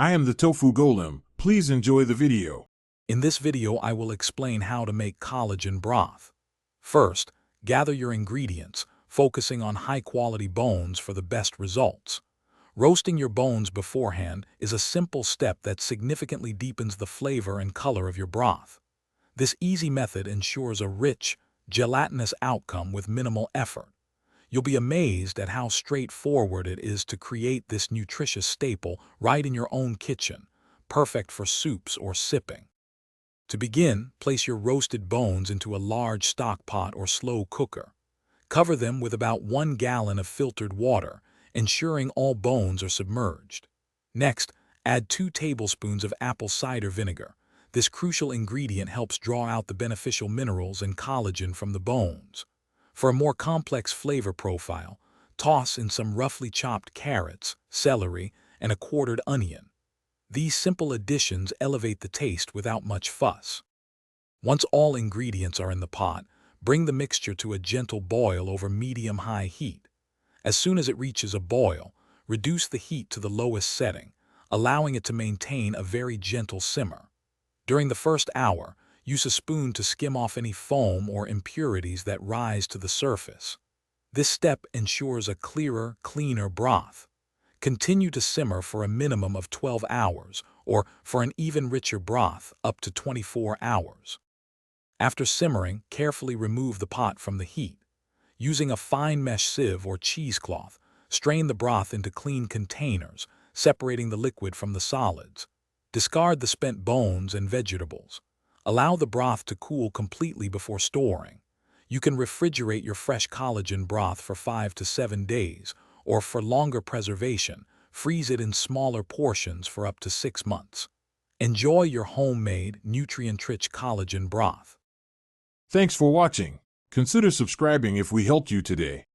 I am the Tofu Golem. Please enjoy the video. In this video, I will explain how to make collagen broth. First, gather your ingredients, focusing on high-quality bones for the best results. Roasting your bones beforehand is a simple step that significantly deepens the flavor and color of your broth. This easy method ensures a rich, gelatinous outcome with minimal effort. You'll be amazed at how straightforward it is to create this nutritious staple right in your own kitchen, perfect for soups or sipping. To begin, place your roasted bones into a large stock pot or slow cooker. Cover them with about 1 gallon of filtered water, ensuring all bones are submerged. Next, add 2 tablespoons of apple cider vinegar. This crucial ingredient helps draw out the beneficial minerals and collagen from the bones. For a more complex flavor profile, toss in some roughly chopped carrots, celery, and a quartered onion. These simple additions elevate the taste without much fuss. Once all ingredients are in the pot, bring the mixture to a gentle boil over medium-high heat. As soon as it reaches a boil, reduce the heat to the lowest setting, allowing it to maintain a very gentle simmer. During the first hour, use a spoon to skim off any foam or impurities that rise to the surface. This step ensures a clearer, cleaner broth. Continue to simmer for a minimum of 12 hours, or for an even richer broth, up to 24 hours. After simmering, carefully remove the pot from the heat. Using a fine mesh sieve or cheesecloth, strain the broth into clean containers, separating the liquid from the solids. Discard the spent bones and vegetables. Allow the broth to cool completely before storing. You can refrigerate your fresh collagen broth for 5 to 7 days, or for longer preservation, freeze it in smaller portions for up to 6 months. Enjoy your homemade, nutrient-rich collagen broth. Thanks for watching. Consider subscribing if we helped you today.